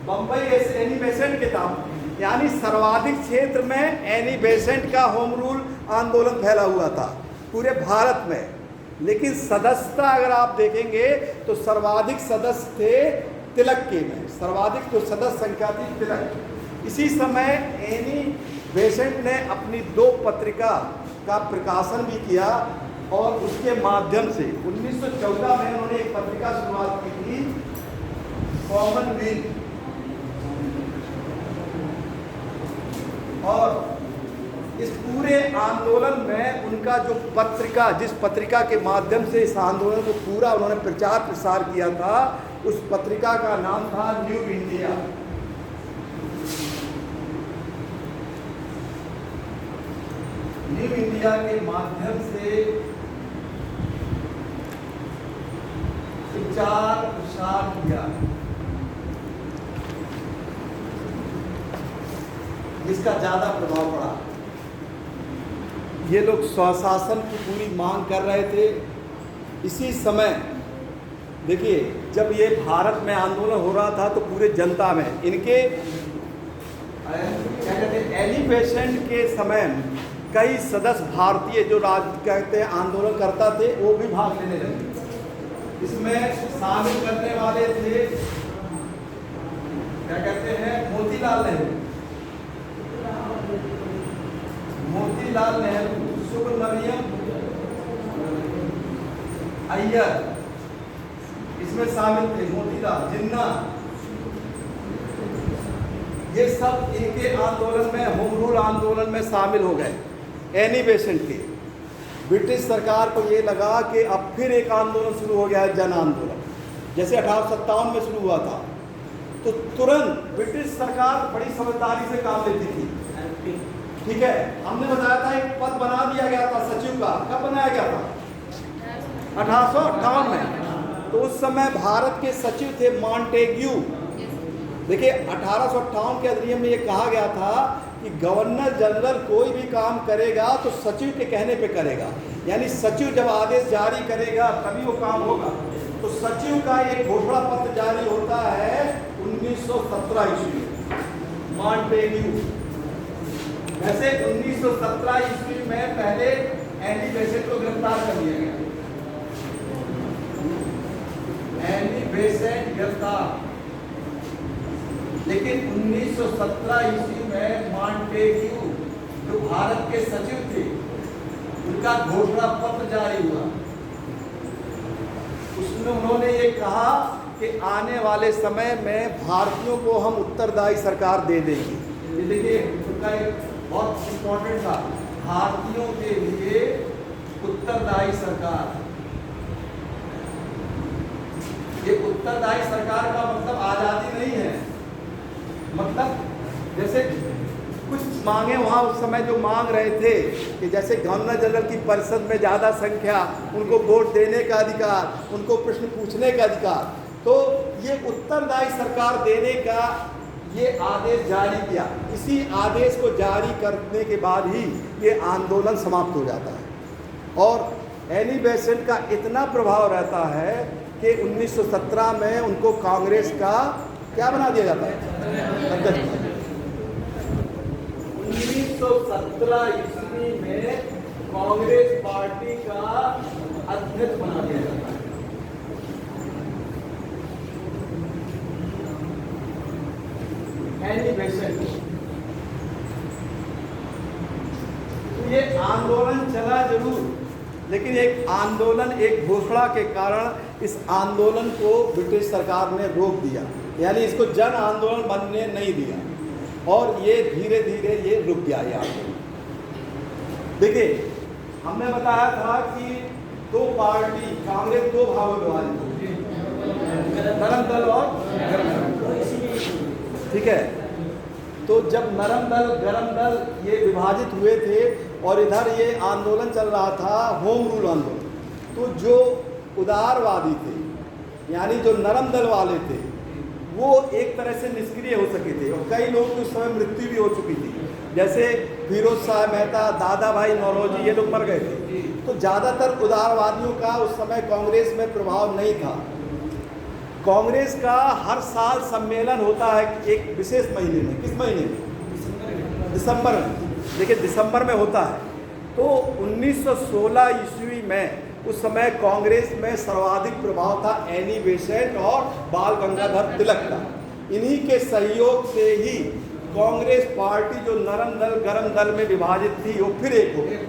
बम्बई एनी बेसेंट के था। यानी सर्वाधिक क्षेत्र में एनी बेसेंट का होम रूल आंदोलन फैला हुआ था पूरे भारत में। लेकिन सदस्यता अगर आप देखेंगे तो सर्वाधिक सदस्य थे तिलक के में। सर्वाधिक जो सदस्य संख्या थी तिलक। इसी समय एनी बेसेंट ने अपनी 2 पत्रिका का प्रकाशन भी किया और उसके माध्यम से 1914 में उन्होंने एक पत्रिका शुरुआत की थी, कॉमनवेल्थ। और इस पूरे आंदोलन में उनका जो पत्रिका, जिस पत्रिका के माध्यम से इस आंदोलन को पूरा उन्होंने प्रचार प्रसार किया था, उस पत्रिका का नाम था न्यू इंडिया। न्यू इंडिया के माध्यम से प्रचार प्रसार किया, जिसका ज्यादा प्रभाव पड़ा। ये लोग स्वशासन की पूरी मांग कर रहे थे। इसी समय देखिए जब ये भारत में आंदोलन हो रहा था तो पूरे जनता में इनके क्या कहते हैं, एनी बेसेंट के समय कई सदस्य भारतीय जो कहते हैं आंदोलन करता थे वो भी भाग लेने लगे। इसमें शामिल करने वाले थे क्या कहते हैं, मोतीलाल नेहरू, सुब्रमण्यम अय्यर इसमें शामिल थे, मोतीलाल, जिन्ना। ये सब इनके आंदोलन में, होम रूल आंदोलन में शामिल हो गए। एनी बेसेंट के ब्रिटिश सरकार को ये लगा कि अब फिर एक आंदोलन शुरू हो गया है, जन आंदोलन, जैसे 1857 में शुरू हुआ था। तो तुरंत ब्रिटिश सरकार बड़ी समझदारी से काम लेती थी। ठीक है, हमने बताया था एक पद बना दिया गया था सचिव का। कब बनाया गया था? 1858 में। तो उस समय भारत के सचिव थे मॉन्टेग्यू। देखिए 1858 के अधिनियम में ये कहा गया था कि गवर्नर जनरल कोई भी काम करेगा तो सचिव के कहने पे करेगा, यानी सचिव जब आदेश जारी करेगा तभी वो काम होगा। तो सचिव का एक घोषणा पत्र जारी होता है 1917 ईस्वी में, मॉन्टेग्यू। वैसे 1917 ईस्वी में पहले एनी बेसेंट को गिरफ्तार कर लिया गया। एनी बेसेंट गिरफ्तार, लेकिन 1917 ईस्वी में मॉन्टेग्यू जो भारत के सचिव थे उनका घोषणा पत्र जारी हुआ। उसमें उन्होंने ये कहा कि आने वाले समय में भारतीयों को हम उत्तरदायी सरकार दे देंगे। ये देखिए उनका एक बहुत इंपॉर्टेंट था, भारतीयों के लिए उत्तरदायी सरकार। ये उत्तरदायी सरकार का मतलब आजादी नहीं है, मतलब जैसे कुछ मांगे वहाँ उस समय जो मांग रहे थे कि जैसे गवर्नर जनरल की परिषद में ज़्यादा संख्या, उनको वोट देने का अधिकार, उनको प्रश्न पूछने का अधिकार, तो ये उत्तरदायी सरकार देने का ये आदेश जारी किया। इसी आदेश को जारी करने के बाद ही ये आंदोलन समाप्त हो जाता है। और एनी बेसेंट का इतना प्रभाव रहता है कि 1917 में उनको कांग्रेस का क्या बना दिया जाता है, अध्यक्ष। 1917 ईस्वी में कांग्रेस पार्टी का अध्यक्ष बना दिया जाता है। Annie Besant. तो ये आंदोलन चला जरूर, लेकिन एक आंदोलन, एक घोषणा के कारण इस आंदोलन को ब्रिटिश सरकार ने रोक दिया, यानी इसको जन आंदोलन बनने नहीं दिया, और ये धीरे धीरे ये रुक गया ये आंदोलन। देखिए, हमने बताया था कि दो पार्टी कांग्रेस दो भागों में विभाजित होगी, नरम दल और गरम दल, ठीक है। तो जब नरम दल गरम दल ये विभाजित हुए थे और इधर ये आंदोलन चल रहा था होम रूल आंदोलन, तो जो उदारवादी थे यानी जो नरम दल वाले थे वो एक तरह से निष्क्रिय हो सके थे, और कई लोगों की उस समय मृत्यु भी हो चुकी थी, जैसे फिरोज शाह मेहता, दादा भाई नौरोजी, ये लोग मर गए थे। तो ज़्यादातर उदारवादियों का उस समय कांग्रेस में प्रभाव नहीं था। कांग्रेस का हर साल सम्मेलन होता है एक विशेष महीने में। किस महीने में? दिसंबर में। देखिए, दिसंबर में होता है। तो 1916 ईस्वी में उस समय कांग्रेस में सर्वाधिक प्रभाव था एनी बेसेंट और बाल गंगाधर तिलक का। इन्हीं के सहयोग से ही कांग्रेस पार्टी जो नरम दल गरम दल में विभाजित थी वो फिर एक हो गई,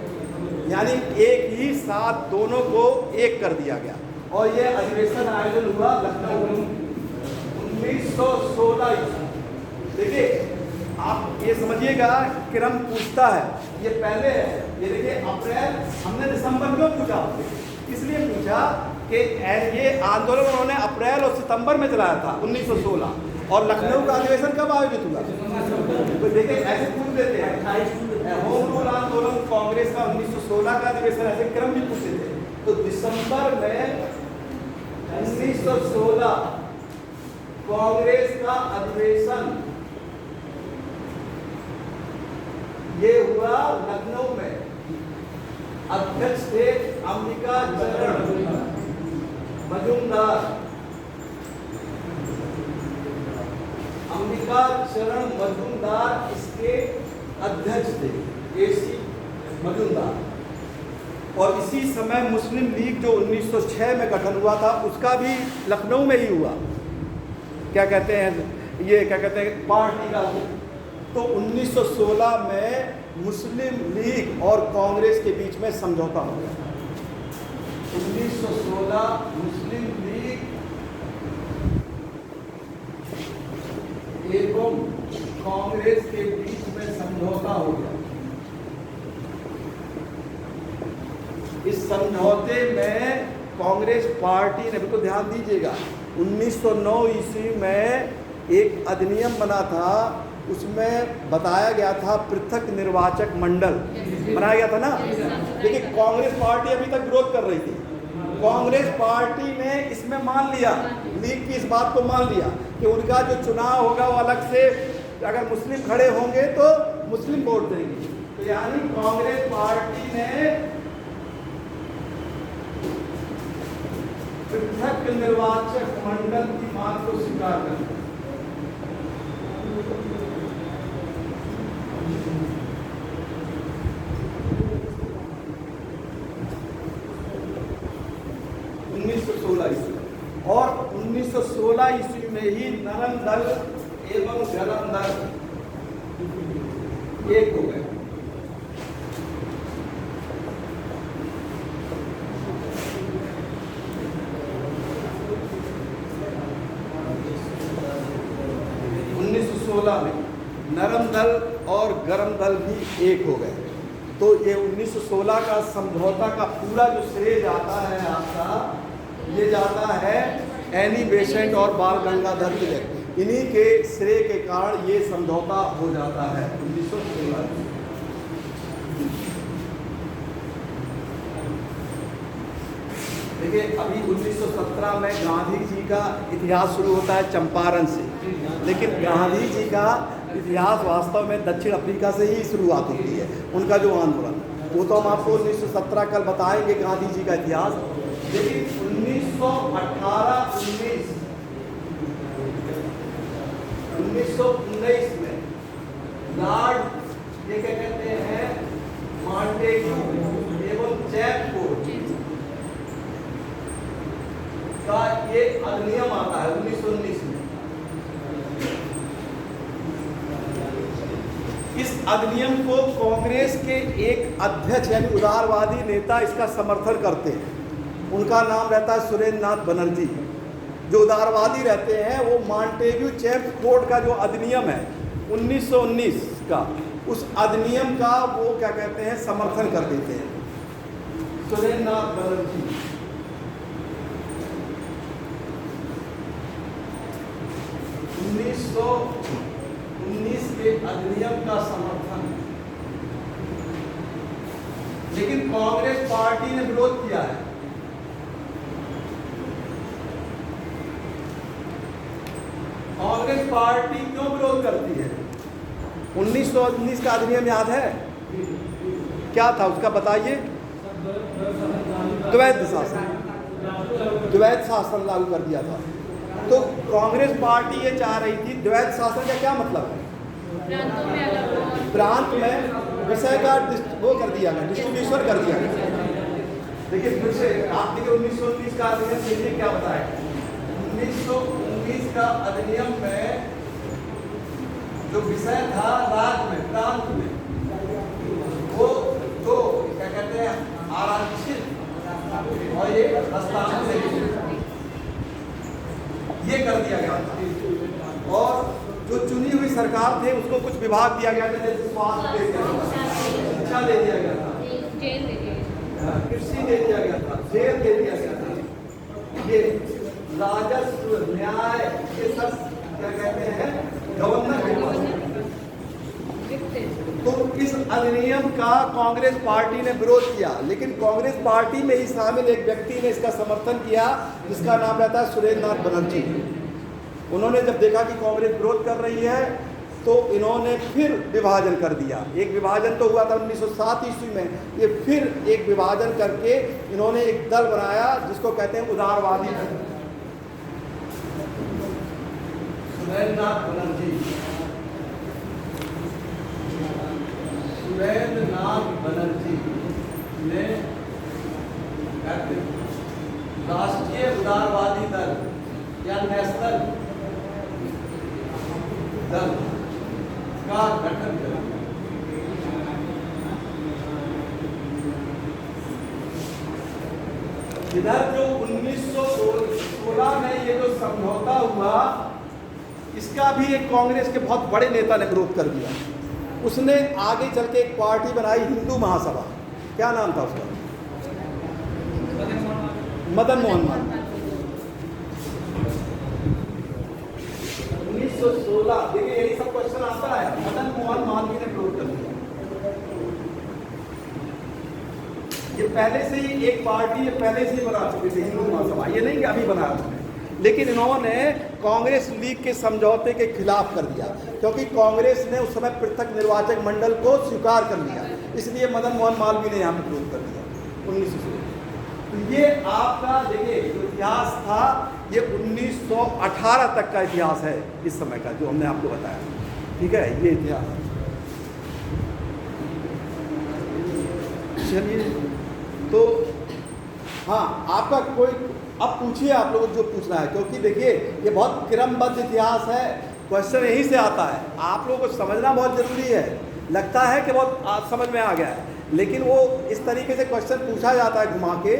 यानी एक ही साथ दोनों को एक कर दिया गया। और ये अधिवेशन आयोजन हुआ लखनऊ 1916 ईस्वी। देखिए, आप ये समझिएगा, क्रम पूछता है, ये पहले है, ये देखिए अप्रैल, हमने दिसंबर क्यों पूछा? इसलिए पूछा कि ये आंदोलन उन्होंने अप्रैल और सितंबर में चलाया था 1916, और लखनऊ का अधिवेशन कब आयोजित हुआ? तो देखिए, ऐसे पूछ देते हैं, होम रूल आंदोलन कांग्रेस का 1916 का अधिवेशन, ऐसे क्रम भी पूछते थे। तो दिसंबर में 1916 कांग्रेस का अधिवेशन ये हुआ लखनऊ में। अध्यक्ष थे अंबिका चरण मजूमदार। अंबिका चरण मजूमदार इसके अध्यक्ष थे, एसी मजूमदार। और इसी समय मुस्लिम लीग जो 1906 में गठन हुआ था उसका भी लखनऊ में ही हुआ। क्या कहते हैं ये, क्या कहते हैं, पार्टी का। तो 1916 में मुस्लिम लीग और कांग्रेस के बीच में समझौता हो गया। 1916 मुस्लिम लीग एवं कांग्रेस के बीच में समझौता हो गया। इस समझौते में कांग्रेस पार्टी ने, बिल्कुल ध्यान दीजिएगा, 1909 ईस्वी में एक अधिनियम बना था, उसमें बताया गया था पृथक निर्वाचक मंडल बनाया गया था ना। देखिए, कांग्रेस पार्टी अभी तक विरोध कर रही थी। कांग्रेस पार्टी ने इसमें मान लिया, लीग की इस बात को मान लिया कि उनका जो चुनाव होगा वो अलग से, अगर मुस्लिम खड़े होंगे तो मुस्लिम वोट देंगे। तो यानी कांग्रेस पार्टी ने पृथक निर्वाचक मंडल की मांग को स्वीकार कर लिया। और 1916 ईस्वी में ही नरम दल एवं गरम दल एक हो गए। में नरम दल और गरम दल भी एक हो गए। तो ये 1916 का समझौता का पूरा जो श्रेय जाता है आपका, ये जाता है एनी बेसेंट और बाल गंगाधर तिलक। इन्हीं के श्रेय के कारण ये समझौता हो जाता है 1916 में। देखिए अभी 1917 में गांधी जी का इतिहास शुरू होता है चंपारण से, लेकिन गांधी जी का इतिहास वास्तव में दक्षिण अफ्रीका से ही शुरुआत होती है, उनका जो आंदोलन, वो तो हम आपको 1917 कल बताएंगे गांधी जी का इतिहास। लेकिन 1919 में लॉर्ड ये क्या कहते हैं मॉन्टेग्यू एवं चैपफोर्ड का ये अधिनियम आता है 1919 में। इस अधिनियम को कांग्रेस के एक अध्यक्ष यानी उदारवादी नेता इसका समर्थन करते हैं, उनका नाम रहता है सुरेंद्र नाथ बनर्जी। जो उदारवादी रहते हैं वो मॉन्टेग्यू चैपफोर्ड का जो अधिनियम है 1919 का, उस अधिनियम का वो क्या कहते हैं समर्थन कर देते हैं, सुरेंद्र नाथ बनर्जी। 1919 के अधिनियम का समर्थन, लेकिन कांग्रेस पार्टी ने विरोध किया है। कांग्रेस पार्टी क्यों विरोध करती है? 1919 का अधिनियम याद है? क्या था उसका बताइए? द्वैध शासन लागू कर दिया था। तो कांग्रेस पार्टी ये चाह रही थी, द्वैध शासन का क्या मतलब है? प्रांत में विषय का वो कर दिया गया, डिस्ट्रीब्यूशन कर दिया गया। देखिए फिर से आप देखिए 1919 का अधिनियम देखिए क्या बताया। 1919 का अधिनियम में जो विषय था राज्य में, प्रांत में, वो दो क्या कहते हैं आरक्षित और ये हस्तांतरित ये कर दिया गया था। और जो चुनी हुई सरकार थे उसको कुछ विभाग दिया गया था, जैसे स्वास्थ्य दे दिया गया था, शिक्षा दे दिया गया था, कृषि दे दिया गया था, जेल दे दिया गया था, ये राजस्व न्याय ये सब क्या कहते हैं गवर्नर के पास। तो इस अधिनियम का कांग्रेस पार्टी ने विरोध किया, लेकिन कांग्रेस पार्टी में ही शामिल एक व्यक्ति ने इसका समर्थन किया जिसका नाम रहता है सुरेंद्र नाथ बनर्जी। उन्होंने जब देखा कि कांग्रेस विरोध कर रही है तो इन्होंने फिर विभाजन कर दिया। एक विभाजन तो हुआ था 1907 ईस्वी में, ये फिर एक विभाजन करके इन्होंने एक दल बनाया जिसको कहते हैं उदारवादी दल। सुरेंद्र नाथ बनर्जी, सुरेंद्र नाथ बनर्जी ने राष्ट्रीय उदारवादी दल या नेशनल दल का गठन किया। इधर जो 1916 में ये जो समझौता हुआ, इसका भी एक कांग्रेस के बहुत बड़े नेता ने विरोध कर दिया। उसने आगे चल के एक पार्टी बनाई हिंदू महासभा, क्या नाम था उसका? मदन मोहन मालवीय। 1916 देखिए यही सब क्वेश्चन आता है। मदन मोहन मालवीय ने विरोध कर दिया। ये पहले से ही एक पार्टी ये पहले से ही बना चुकी थी हिंदू महासभा, ये नहीं कि अभी बनाया उन्होंने, लेकिन इन्होंने कांग्रेस लीग के समझौते के खिलाफ कर दिया, क्योंकि कांग्रेस ने उस समय पृथक निर्वाचक मंडल को स्वीकार कर लिया, इसलिए मदन मोहन मालवीय ने यहाँ पर विरोध कर दिया 1916। तो ये आपका देखिए जो इतिहास था ये 1918 तक का इतिहास है, इस समय का जो हमने आपको बताया, ठीक है, ये इतिहास। चलिए तो हाँ, आपका कोई अब पूछिए, आप लोगों को जो पूछना है, क्योंकि देखिए ये बहुत क्रमबद्ध इतिहास है, क्वेश्चन यहीं से आता है। आप लोगों को समझना बहुत ज़रूरी है। लगता है कि बहुत समझ में आ गया है, लेकिन वो इस तरीके से क्वेश्चन पूछा जाता है घुमा के